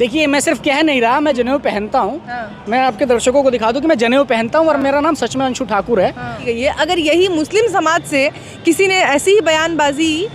देखिए, मैं सिर्फ कह नहीं रहा, मैं जनेऊ पहनता हूँ। हाँ। मैं आपके दर्शकों को दिखा दूँ कि मैं जनेऊ पहनता हूँ और मेरा नाम सच में अंशु ठाकुर है। हाँ। ये अगर यही मुस्लिम समाज से किसी ने ऐसी ही बयानबाजी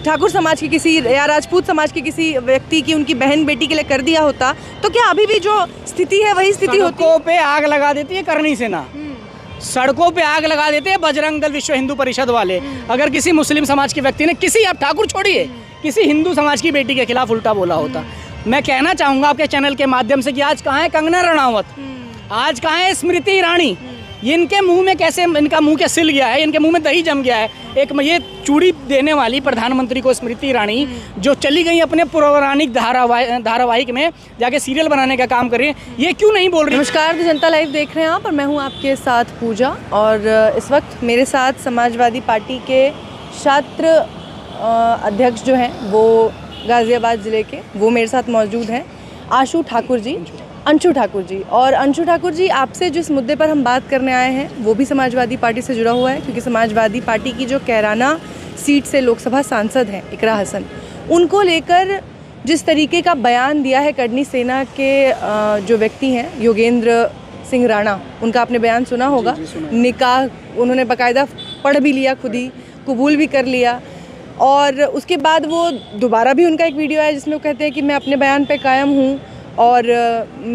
ठाकुर समाज की किसी या राजपूत समाज के किसी व्यक्ति की उनकी बहन बेटी के लिए कर दिया होता, तो क्या अभी भी जो स्थिति है वही स्थिति होती? सड़कों पे आग लगा देती है करनी सेना, सड़कों पे आग लगा देते हैं बजरंग दल, विश्व हिंदू परिषद वाले। अगर किसी मुस्लिम समाज के व्यक्ति ने किसी, आप ठाकुर छोड़िए, किसी हिंदू समाज की बेटी के खिलाफ उल्टा बोला होता, मैं कहना चाहूँगा आपके चैनल के माध्यम से कि आज कहाँ है कंगना रनावत, आज कहाँ है स्मृति ईरानी? इनके मुंह में कैसे, इनका मुंह क्या सिल गया है, इनके मुंह में दही जम गया है। एक ये चूड़ी देने वाली प्रधानमंत्री को स्मृति ईरानी, जो चली गई अपने पौराणिक धारावाहिक में जाके सीरियल बनाने का काम कर रही है, ये क्यों नहीं बोल रही? नमस्कार, जनता लाइव देख रहे हैं आप और मैं हूं आपके साथ पूजा। और इस वक्त मेरे साथ समाजवादी पार्टी के छात्र अध्यक्ष जो हैं वो गाज़ियाबाद ज़िले के, वो मेरे साथ मौजूद हैं, अंशु ठाकुर जी। और अंशु ठाकुर जी, आपसे जिस मुद्दे पर हम बात करने आए हैं वो भी समाजवादी पार्टी से जुड़ा हुआ है, क्योंकि समाजवादी पार्टी की जो कैराना सीट से लोकसभा सांसद हैं इकरा हसन, उनको लेकर जिस तरीके का बयान दिया है करनी सेना के जो व्यक्ति हैं योगेंद्र सिंह राणा, उनका आपने बयान सुना होगा। निकाह उन्होंने बाकायदा पढ़ भी लिया, खुद ही कबूल भी कर लिया, और उसके बाद वो दोबारा भी उनका एक वीडियो है जिसमें वो कहते हैं कि मैं अपने बयान पे कायम हूँ और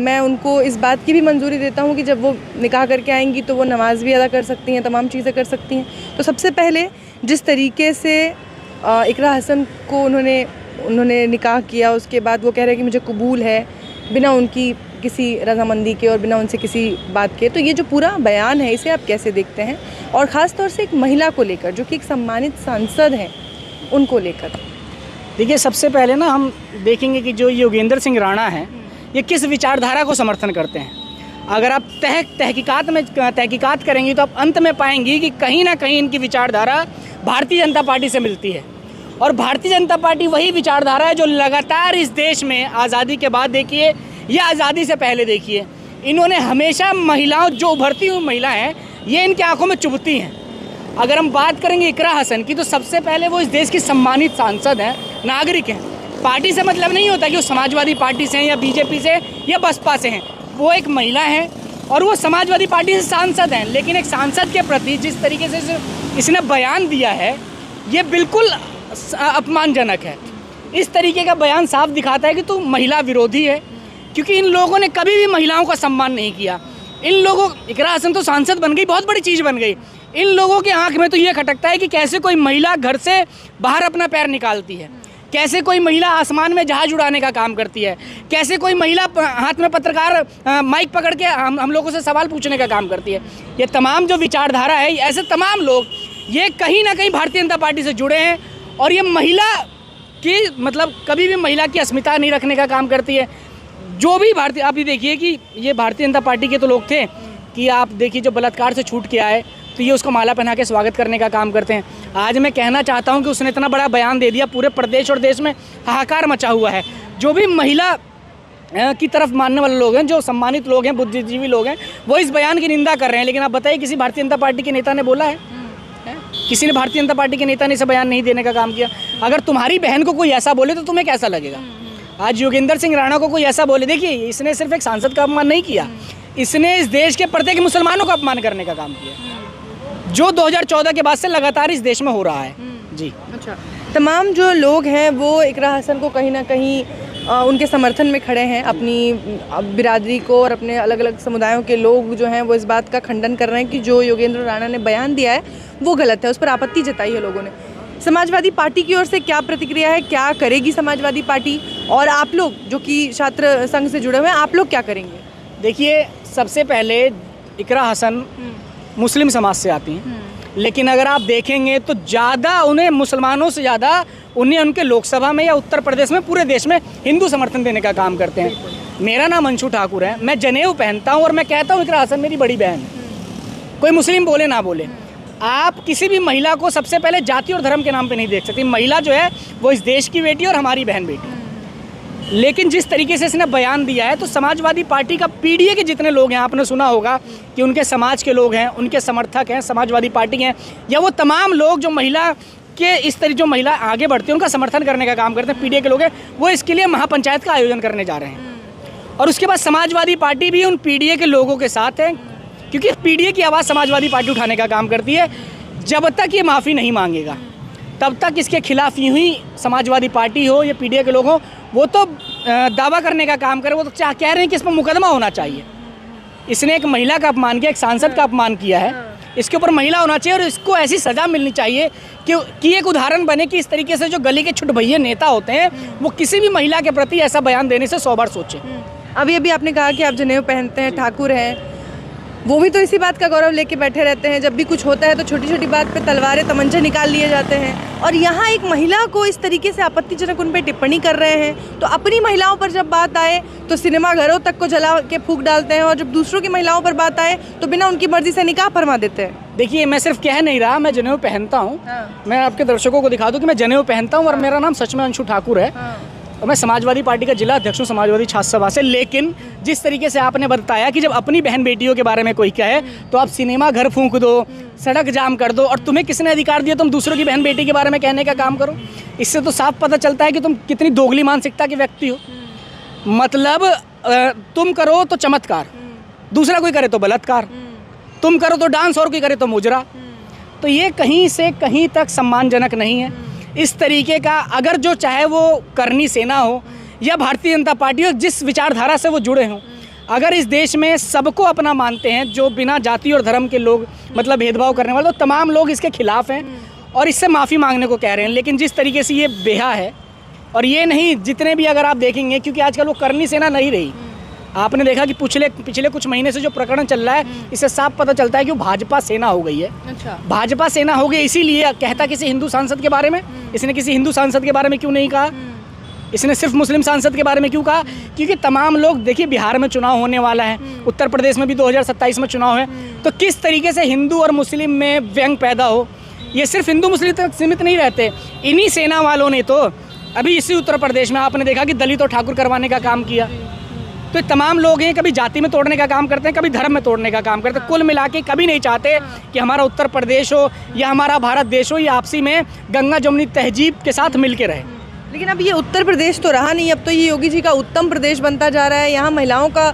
मैं उनको इस बात की भी मंजूरी देता हूँ कि जब वो निकाह करके आएंगी तो वो नमाज़ भी अदा कर सकती हैं, तमाम चीज़ें कर सकती हैं। तो सबसे पहले जिस तरीके से इकरा हसन को उन्होंने निकाह किया, उसके बाद वो कह रहे हैं कि मुझे कबूल है बिना उनकी किसी रजामंदी के और बिना उनसे किसी बात के, तो ये जो पूरा बयान है इसे आप कैसे देखते हैं? और ख़ास तौर से एक महिला को लेकर जो कि एक सम्मानित सांसद हैं उनको लेकर। देखिए, सबसे पहले ना हम देखेंगे कि जो योगेंद्र सिंह राणा हैं ये किस विचारधारा को समर्थन करते हैं। अगर आप तहकीकात करेंगी तो आप अंत में पाएंगी कि कहीं ना कहीं इनकी विचारधारा भारतीय जनता पार्टी से मिलती है, और भारतीय जनता पार्टी वही विचारधारा है जो लगातार इस देश में आज़ादी के बाद देखिए या आज़ादी से पहले देखिए, इन्होंने हमेशा महिलाओं, जो उभरती हुई महिला हैं, ये इनकी आंखों में चुभती हैं। अगर हम बात करेंगे इकरा हसन की, तो सबसे पहले वो इस देश की सम्मानित सांसद हैं, नागरिक हैं। पार्टी से मतलब नहीं होता कि वो समाजवादी पार्टी से हैं या बीजेपी से या बसपा से हैं, वो एक महिला हैं और वो समाजवादी पार्टी से सांसद हैं। लेकिन एक सांसद के प्रति जिस तरीके से इसने बयान दिया है ये बिल्कुल अपमानजनक है। इस तरीके का बयान साफ दिखाता है कि तू महिला विरोधी है, क्योंकि इन लोगों ने कभी भी महिलाओं का सम्मान नहीं किया। इन लोगों, इकरा हसन तो सांसद बन गई, बहुत बड़ी चीज़ बन गई, इन लोगों के आंख में तो ये खटकता है कि कैसे कोई महिला घर से बाहर अपना पैर निकालती है, कैसे कोई महिला आसमान में जहाज उड़ाने का काम करती है, कैसे कोई महिला हाथ में पत्रकार माइक पकड़ के हम लोगों से सवाल पूछने का काम करती है। ये तमाम जो विचारधारा है, ऐसे तमाम लोग ये कहीं ना कहीं भारतीय जनता पार्टी से जुड़े हैं, और ये महिला की मतलब कभी भी महिला की अस्मिता नहीं रखने का काम करती है। जो भी भारतीय, आप ये देखिए कि ये भारतीय जनता पार्टी के तो लोग थे कि आप देखिए जो बलात्कार से छूट के आए तो ये उसको माला पहना के स्वागत करने का काम करते हैं। आज मैं कहना चाहता हूं कि उसने इतना बड़ा बयान दे दिया, पूरे प्रदेश और देश में हाहाकार मचा हुआ है। जो भी महिला की तरफ मानने वाले लोग हैं, जो सम्मानित लोग हैं, बुद्धिजीवी लोग हैं, वो इस बयान की निंदा कर रहे हैं। लेकिन आप बताइए, किसी भारतीय जनता पार्टी के नेता ने बोला है? किसी ने भारतीय जनता पार्टी के नेता ने इसे बयान नहीं देने का काम किया। अगर तुम्हारी बहन को कोई ऐसा बोले तो तुम्हें कैसा लगेगा? आज योगेंद्र सिंह राणा को कोई ऐसा बोले, देखिए इसने सिर्फ एक सांसद का अपमान नहीं किया, इसने इस देश के प्रत्येक मुसलमानों का अपमान करने का काम किया, जो 2014 के बाद से लगातार इस देश में हो रहा है। जी अच्छा, तमाम जो लोग हैं वो इकरा हसन को कहीं ना कहीं उनके समर्थन में खड़े हैं, अपनी बिरादरी को और अपने अलग अलग समुदायों के लोग जो हैं वो इस बात का खंडन कर रहे हैं कि जो योगेंद्र राणा ने बयान दिया है वो गलत है, उस पर आपत्ति जताई है लोगों ने। समाजवादी पार्टी की ओर से क्या प्रतिक्रिया है, क्या करेगी समाजवादी पार्टी, और आप लोग जो कि छात्र संघ से जुड़े हुए हैं, आप लोग क्या करेंगे? देखिए, सबसे पहले इकरा हसन मुस्लिम समाज से आती हैं, लेकिन अगर आप देखेंगे तो ज़्यादा उन्हें, मुसलमानों से ज़्यादा उन्हें उनके लोकसभा में या उत्तर प्रदेश में, पूरे देश में हिंदू समर्थन देने का काम करते हैं। मेरा नाम अंशु ठाकुर है, मैं जनेऊ पहनता हूँ और मैं कहता हूँ इकरा हसन मेरी बड़ी बहन है। कोई मुस्लिम बोले ना बोले, आप किसी भी महिला को सबसे पहले जाति और धर्म के नाम पे नहीं देख सकती। महिला जो है वो इस देश की बेटी और हमारी बहन बेटी। लेकिन जिस तरीके से इसने बयान दिया है, तो समाजवादी पार्टी का पीडीए के जितने लोग हैं, आपने सुना होगा कि उनके समाज के लोग हैं, उनके समर्थक हैं, समाजवादी पार्टी हैं, या वो तमाम लोग जो महिला के इस तरह जो महिला आगे बढ़ती हैं उनका समर्थन करने का काम करते हैं, पीडीए के लोग हैं, वो इसके लिए महापंचायत का आयोजन करने जा रहे हैं। और उसके बाद समाजवादी पार्टी भी उन पीडीए के लोगों के साथ है, क्योंकि पीडीए की आवाज़ समाजवादी पार्टी उठाने का काम करती है। जब तक ये माफ़ी नहीं मांगेगा तब तक इसके खिलाफ यूं ही समाजवादी पार्टी हो या पीडीए के लोग हों, वो तो दावा करने का काम करे, वो तो कह रहे हैं कि इस पर मुकदमा होना चाहिए। इसने एक महिला का अपमान किया, एक सांसद का अपमान किया है, इसके ऊपर महिला होना चाहिए और इसको ऐसी सज़ा मिलनी चाहिए कि एक उदाहरण बने कि इस तरीके से जो गली के छुटभैये नेता होते हैं वो किसी भी महिला के प्रति ऐसा बयान देने से 100 बार सोचें। अभी आपने कहा कि आप जनेऊ पहनते हैं, ठाकुर हैं, वो भी तो इसी बात का गौरव लेके बैठे रहते हैं। जब भी कुछ होता है तो छोटी छोटी बात पे तलवारें तमंचे निकाल लिए जाते हैं, और यहाँ एक महिला को इस तरीके से आपत्तिजनक उन पे टिप्पणी कर रहे हैं। तो अपनी महिलाओं पर जब बात आए तो सिनेमा घरों तक को जला के फूंक डालते हैं, और जब दूसरों की महिलाओं पर बात आए तो बिना उनकी मर्जी से निकाह फरमा देते हैं। देखिए, मैं सिर्फ कह नहीं रहा, मैं जनेऊ पहनता हूँ। मैं आपके दर्शकों को दिखा दूँ कि मैं जनेऊ पहनता हूँ और मेरा नाम सच में अंशु ठाकुर है और मैं समाजवादी पार्टी का जिला अध्यक्ष हूँ समाजवादी छात्र सभा से। लेकिन जिस तरीके से आपने बताया कि जब अपनी बहन बेटियों के बारे में कोई कहे तो आप सिनेमा घर फूंक दो, सड़क जाम कर दो, और तुम्हें किसने अधिकार दिया तुम दूसरों की बहन बेटी के बारे में कहने का काम करो? इससे तो साफ पता चलता है कि तुम कितनी दोगली मानसिकता के व्यक्ति हो। मतलब तुम करो तो चमत्कार, दूसरा कोई करे तो बलात्कार, तुम करो तो डांस और कोई करे तो मुजरा। तो ये कहीं से कहीं तक सम्मानजनक नहीं है। इस तरीके का अगर जो चाहे वो करनी सेना हो या भारतीय जनता पार्टी हो, जिस विचारधारा से वो जुड़े हों, अगर इस देश में सबको अपना मानते हैं, जो बिना जाति और धर्म के लोग मतलब भेदभाव करने वाले, तो तमाम लोग इसके खिलाफ हैं और इससे माफ़ी मांगने को कह रहे हैं। लेकिन जिस तरीके से ये बेहा है, और ये नहीं जितने भी अगर आप देखेंगे, क्योंकि आजकल वो करनी सेना नहीं रही। आपने देखा कि पिछले कुछ महीने से जो प्रकरण चल रहा है, इससे साफ पता चलता है कि वो भाजपा सेना हो गई है। अच्छा। भाजपा सेना हो गई, इसीलिए कहता किसी हिंदू सांसद के बारे में, इसने किसी हिंदू सांसद के बारे में क्यों नहीं कहा? इसने सिर्फ मुस्लिम सांसद के बारे में क्यों कहा? क्योंकि तमाम लोग, देखिए बिहार में चुनाव होने वाला है, उत्तर प्रदेश में भी 2027 में चुनाव है, तो किस तरीके से हिंदू और मुस्लिम में व्यंग पैदा हो। ये सिर्फ हिंदू मुस्लिम तक सीमित नहीं रहते, इन्हीं सेना वालों ने तो अभी इसी उत्तर प्रदेश में आपने देखा कि दलित और ठाकुर करवाने का काम किया। तो ये तमाम लोग हैं, कभी जाति में तोड़ने का काम करते हैं, कभी धर्म में तोड़ने का काम करते हैं। कुल मिला के कभी नहीं चाहते कि हमारा उत्तर प्रदेश हो या हमारा भारत देश हो, ये आपसी में गंगा जमुनी तहजीब के साथ मिल के रहे। लेकिन अब ये उत्तर प्रदेश तो रहा नहीं, अब तो ये योगी जी का उत्तम प्रदेश बनता जा रहा है। यहाँ महिलाओं का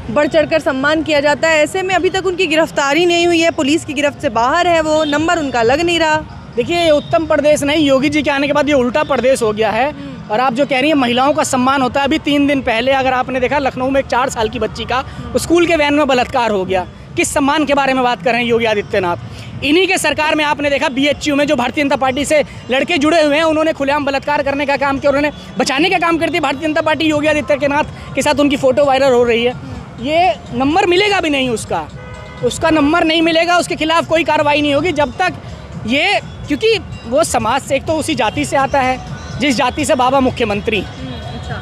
बढ़ चढ़कर सम्मान किया जाता है। ऐसे में अभी तक उनकी गिरफ्तारी नहीं हुई है, पुलिस की गिरफ्त से बाहर है, वो नंबर उनका लग नहीं रहा। देखिए, ये उत्तम प्रदेश नहीं, योगी जी के आने के बाद ये उल्टा प्रदेश हो गया है। और आप जो कह रही हैं महिलाओं का सम्मान होता है, अभी 3 दिन पहले अगर आपने देखा, लखनऊ में एक 4 साल की बच्ची का स्कूल के वैन में बलात्कार हो गया। किस सम्मान के बारे में बात कर रहे हैं योगी आदित्यनाथ? इन्हीं के सरकार में आपने देखा BHU में जो भारतीय जनता पार्टी से लड़के जुड़े हुए हैं, उन्होंने खुलेआम बलात्कार करने का काम किया, उन्होंने बचाने का काम करती है भारतीय जनता पार्टी। योगी आदित्यनाथ के साथ उनकी फ़ोटो वायरल हो रही है। ये नंबर मिलेगा भी नहीं, उसका नंबर नहीं मिलेगा, उसके खिलाफ कोई कार्रवाई नहीं होगी जब तक ये, क्योंकि वो समाज से एक तो उसी जाति से आता है जिस जाति से बाबा मुख्यमंत्री,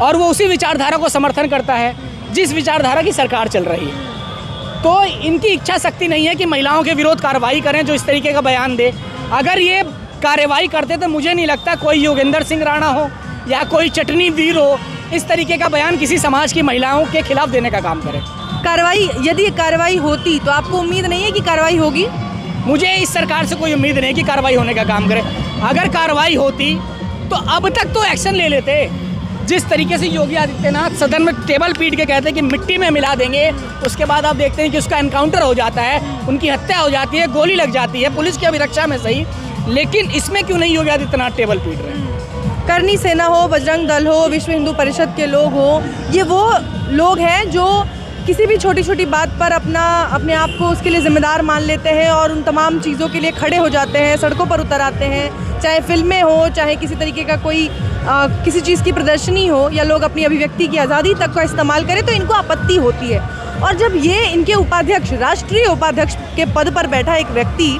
और वो उसी विचारधारा को समर्थन करता है जिस विचारधारा की सरकार चल रही है। तो इनकी इच्छा शक्ति नहीं है कि महिलाओं के विरोध कार्रवाई करें, जो इस तरीके का बयान दे। अगर ये कार्रवाई करते तो मुझे नहीं लगता कोई योगेंद्र सिंह राणा हो या कोई चटनी वीर हो इस तरीके का बयान किसी समाज की महिलाओं के खिलाफ देने का काम करे। यदि कार्रवाई होती तो आपको उम्मीद नहीं है कि कार्रवाई होगी? मुझे इस सरकार से कोई उम्मीद नहीं कि कार्रवाई होने का काम करे। अगर कार्रवाई होती तो अब तक तो एक्शन ले लेते। जिस तरीके से योगी आदित्यनाथ सदन में टेबल पीट के कहते हैं कि मिट्टी में मिला देंगे, उसके बाद आप देखते हैं कि उसका एनकाउंटर हो जाता है, उनकी हत्या हो जाती है, गोली लग जाती है, पुलिस की अभिरक्षा में सही। लेकिन इसमें क्यों नहीं योगी आदित्यनाथ टेबल पीट रहे हैं? करनी सेना हो, बजरंग दल हो, विश्व हिंदू परिषद के लोग हो, ये वो लोग हैं जो किसी भी छोटी छोटी बात पर अपने आप को उसके लिए जिम्मेदार मान लेते हैं और उन तमाम चीज़ों के लिए खड़े हो जाते हैं, सड़कों पर उतर आते हैं। चाहे फिल्में हो, चाहे किसी तरीके का कोई किसी चीज़ की प्रदर्शनी हो, या लोग अपनी अभिव्यक्ति की आज़ादी तक का इस्तेमाल करें, तो इनको आपत्ति होती है। और जब ये इनके उपाध्यक्ष, राष्ट्रीय उपाध्यक्ष के पद पर बैठा एक व्यक्ति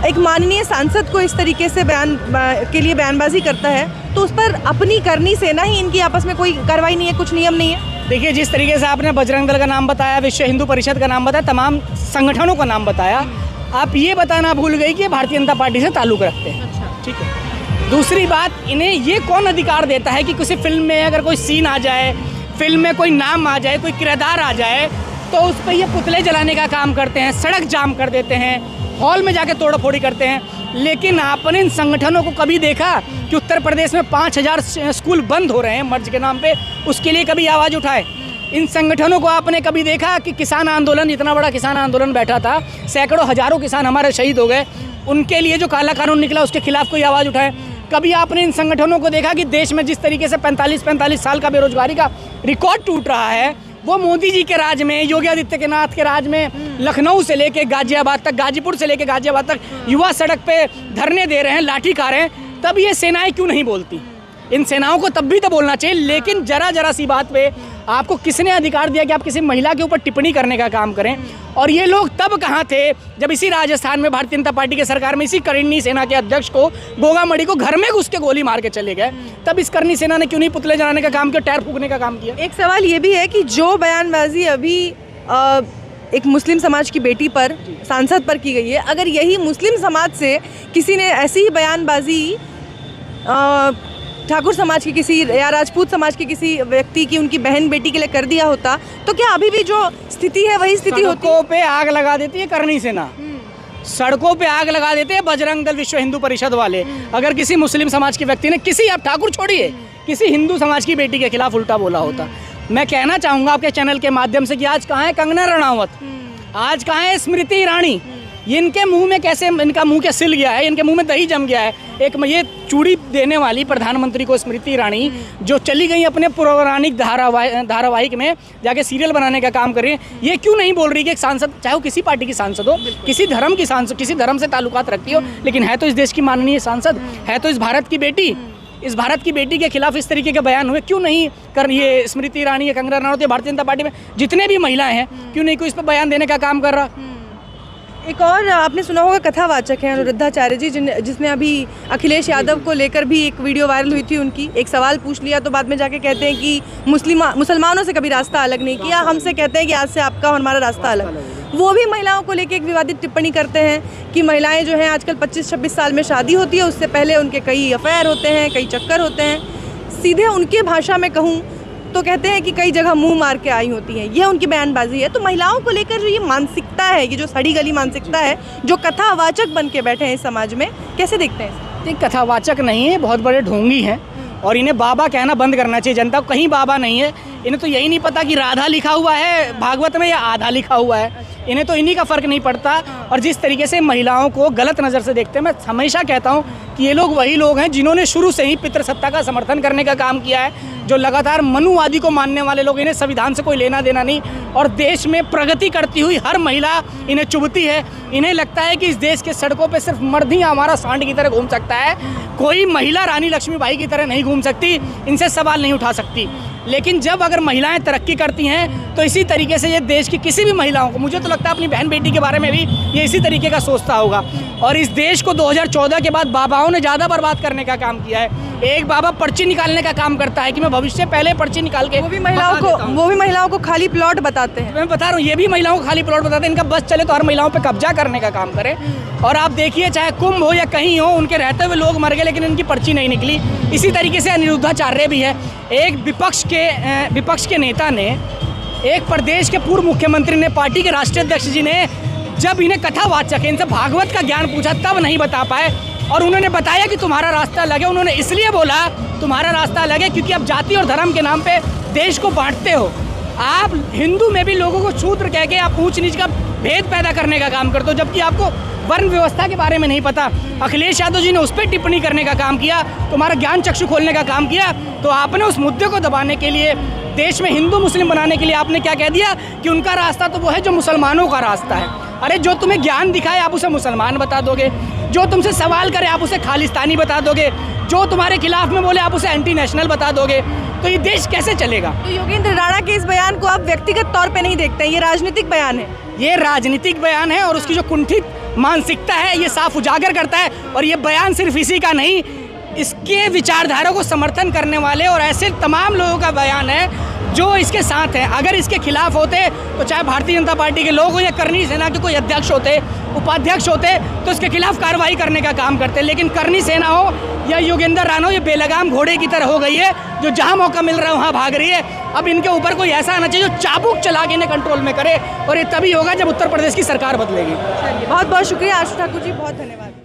एक माननीय सांसद को इस तरीके से बयानबाजी करता है, तो उस पर अपनी करनी सेना ही इनकी आपस में कोई कार्रवाई नहीं है, कुछ नियम नहीं है। देखिए, जिस तरीके से आपने बजरंग दल का नाम बताया, विश्व हिंदू परिषद का नाम बताया, तमाम संगठनों का नाम बताया, आप ये बताना भूल गई कि भारतीय जनता पार्टी से ताल्लुक़ रखते हैं। अच्छा, ठीक है। दूसरी बात, इन्हें ये कौन अधिकार देता है कि किसी फिल्म में अगर कोई सीन आ जाए, फिल्म में कोई नाम आ जाए, कोई किरदार आ जाए, तो उस पर ये पुतले जलाने का काम करते हैं, सड़क जाम कर देते हैं, हॉल में जाके तोड़फोड़ी करते हैं। लेकिन आपने इन संगठनों को कभी देखा कि उत्तर प्रदेश में 5000 स्कूल बंद हो रहे हैं मर्ज के नाम पे, उसके लिए कभी आवाज़ उठाए? इन संगठनों को आपने कभी देखा कि किसान आंदोलन, इतना बड़ा किसान आंदोलन बैठा था, सैकड़ों हजारों किसान हमारे शहीद हो गए, उनके लिए जो काला कानून निकला उसके खिलाफ कोई आवाज़ उठाए? कभी आपने इन संगठनों को देखा कि देश में जिस तरीके से 45 साल का बेरोजगारी का रिकॉर्ड टूट रहा है, वो मोदी जी के राज में, योगी आदित्यनाथ के राज में लखनऊ से लेके गाजियाबाद तक, गाजीपुर से लेके गाजियाबाद तक युवा सड़क पे धरने दे रहे हैं, लाठी खा रहे हैं, तब ये सेनाएं क्यों नहीं बोलती? इन सेनाओं को तब भी तो बोलना चाहिए। लेकिन जरा सी बात पे आपको किसने अधिकार दिया कि आप किसी महिला के ऊपर टिप्पणी करने का काम करें? और ये लोग तब कहाँ थे जब इसी राजस्थान में भारतीय जनता पार्टी की सरकार में इसी करनी सेना के अध्यक्ष को, गोगामड़ी को घर में घुस के गोली मार के चले गए? तब इस करनी सेना ने क्यों नहीं पुतले जलाने का काम किया, टायर फूकने का काम किया? एक सवाल ये भी है कि जो बयानबाजी अभी एक मुस्लिम समाज की बेटी पर, सांसद पर की गई है, अगर यही मुस्लिम समाज से किसी ने ऐसी ही बयानबाजी ठाकुर समाज की किसी या राजपूत समाज के किसी व्यक्ति की, उनकी बहन बेटी के लिए कर दिया होता, तो क्या अभी भी जो स्थिति है वही स्थिति होती? सड़कों पे आग लगा देती है करनी सेना, सड़कों पे आग लगा देते हैं बजरंग दल, विश्व हिंदू परिषद वाले। अगर किसी मुस्लिम समाज के व्यक्ति ने किसी, आप ठाकुर छोड़िए, किसी हिंदू समाज की बेटी के खिलाफ उल्टा बोला होता, मैं कहना चाहूँगा आपके चैनल के माध्यम से कि आज कहाँ है कंगना रणावत, आज कहाँ है स्मृति ईरानी? इनके मुंह में कैसे, इनका मुंह क्या सिल गया है, इनके मुंह में दही जम गया है? एक ये चूड़ी देने वाली प्रधानमंत्री को स्मृति ईरानी, जो चली गई अपने पौराणिक धारावाहिक में जाके सीरियल बनाने का काम कर रही है, ये क्यों नहीं बोल रही कि एक सांसद, चाहे वो किसी पार्टी की सांसद हो, किसी धर्म की सांसद, किसी धर्म से ताल्लुकात रखती हो, लेकिन है तो इस देश की माननीय सांसद, है तो इस भारत की बेटी, इस भारत की बेटी के खिलाफ इस तरीके के बयान हुए, क्यों नहीं कर ये स्मृति ईरानी या कंगना रनौत या भारतीय जनता पार्टी में जितने भी महिलाएं हैं, क्यों नहीं कोई इस पर बयान देने का काम कर रहा? एक और आपने सुना होगा कथावाचक हैं अनुरुद्धाचार्य जी, जिसने अभी अखिलेश यादव को लेकर भी एक वीडियो वायरल हुई थी उनकी, एक सवाल पूछ लिया तो बाद में जाके कहते हैं कि मुसलमानों से कभी रास्ता अलग नहीं किया, हमसे कहते हैं कि आज से आपका और हमारा रास्ता अलग। वो भी महिलाओं को लेकर एक विवादित टिप्पणी करते हैं कि महिलाएं जो हैं आजकल 25-26 साल में शादी होती है, उससे पहले उनके कई अफेयर होते हैं, कई चक्कर होते हैं। सीधे उनके भाषा में कहूँ तो कहते हैं कि कई जगह मुंह मार के आई होती हैं, ये उनकी बयानबाजी है। तो महिलाओं को लेकर जो ये मानसिकता है, ये जो सड़ी गली मानसिकता है, जो कथावाचक बन के बैठे हैं इस समाज में, कैसे देखते हैं? ये कथावाचक नहीं है, बहुत बड़े ढोंगी हैं और इन्हें बाबा कहना बंद करना चाहिए। जनता को कहीं बाबा नहीं है, इन्हें तो यही नहीं पता कि राधा लिखा हुआ है भागवत में या आधा लिखा हुआ है, इन्हें तो इन्हीं का फ़र्क नहीं पड़ता। और जिस तरीके से महिलाओं को गलत नज़र से देखते हैं, मैं हमेशा कहता हूँ कि ये लोग वही लोग हैं जिन्होंने शुरू से ही पितृसत्ता का समर्थन करने का काम किया है, जो लगातार मनुवादी को मानने वाले लोग। इन्हें संविधान से कोई लेना देना नहीं, और देश में प्रगति करती हुई हर महिला इन्हें चुभती है। इन्हें लगता है कि इस देश के सड़कों पे सिर्फ मर्द ही हमारा सांड की तरह घूम सकता है, कोई महिला रानी लक्ष्मीबाई की तरह नहीं घूम सकती, इनसे सवाल नहीं उठा सकती। लेकिन जब अगर महिलाएं तरक्की करती हैं तो इसी तरीके से ये देश की किसी भी महिलाओं को, मुझे तो लगता है अपनी बहन बेटी के बारे में भी ये इसी तरीके का सोचता होगा। और इस देश को 2014 के बाद बाबाओं ने ज़्यादा बर्बाद करने का काम किया है। एक बाबा पर्ची निकालने का काम करता है कि मैं भविष्य पहले पर्ची निकाल के, वो भी महिलाओं को खाली प्लॉट बताते हैं। मैं बता रहा हूँ, ये भी महिलाओं को खाली प्लॉट बताते हैं। इनका बस चले तो हर महिलाओं पे कब्जा करने का काम करें। और आप देखिए, चाहे कुंभ हो या कहीं हो, उनके रहते हुए लोग मर गए लेकिन इनकी पर्ची नहीं निकली। इसी तरीके से अनिरुद्धाचार्य भी है। एक विपक्ष के नेता ने, एक प्रदेश के पूर्व मुख्यमंत्री ने, पार्टी के राष्ट्रीय अध्यक्ष जी ने जब इन्हें कथावाचक है, इनसे भागवत का ज्ञान पूछा तब नहीं बता पाए, और उन्होंने बताया कि तुम्हारा रास्ता अलग है। उन्होंने इसलिए बोला तुम्हारा रास्ता अलग है क्योंकि आप जाति और धर्म के नाम पे देश को बांटते हो। आप हिंदू में भी लोगों को शूद्र कह के आप ऊंच नीच का भेद पैदा करने का काम करते हो, जबकि आपको वर्ण व्यवस्था के बारे में नहीं पता। अखिलेश यादव जी ने उस पर टिप्पणी करने का काम किया, तुम्हारा ज्ञान चक्षु खोलने का काम किया, तो आपने उस मुद्दे को दबाने के लिए, देश में हिंदू मुस्लिम बनाने के लिए आपने क्या कह दिया कि उनका रास्ता तो वो है जो मुसलमानों का रास्ता है। अरे जो तुम्हें ज्ञान दिखाए आप उसे मुसलमान बता दोगे, जो तुमसे सवाल करे आप उसे खालिस्तानी बता दोगे, जो तुम्हारे खिलाफ में बोले आप उसे एंटी नेशनल बता दोगे, तो ये देश कैसे चलेगा? तो योगेंद्र राणा के इस बयान को आप व्यक्तिगत तौर पे नहीं देखते हैं, ये राजनीतिक बयान है? ये राजनीतिक बयान है और उसकी जो कुंठित मानसिकता है ये साफ उजागर करता है। और ये बयान सिर्फ इसी का नहीं, इसके विचारधारा को समर्थन करने वाले और ऐसे तमाम लोगों का बयान है जो इसके साथ हैं। अगर इसके खिलाफ होते तो चाहे भारतीय जनता पार्टी के लोग हो या करनी सेना के कोई अध्यक्ष होते, उपाध्यक्ष होते, तो इसके खिलाफ कार्रवाई करने का काम करते। लेकिन करनी सेना हो या योगेंद्र राणा ये बेलगाम घोड़े की तरह हो गई है, जो जहाँ मौका मिल रहा है वहाँ भाग रही है। अब इनके ऊपर कोई ऐसा आना चाहिए जो चाबुक चला के इन्हें कंट्रोल में करे, और ये तभी होगा जब उत्तर प्रदेश की सरकार बदलेगी। बहुत बहुत शुक्रिया आशु ठाकुर जी, बहुत धन्यवाद।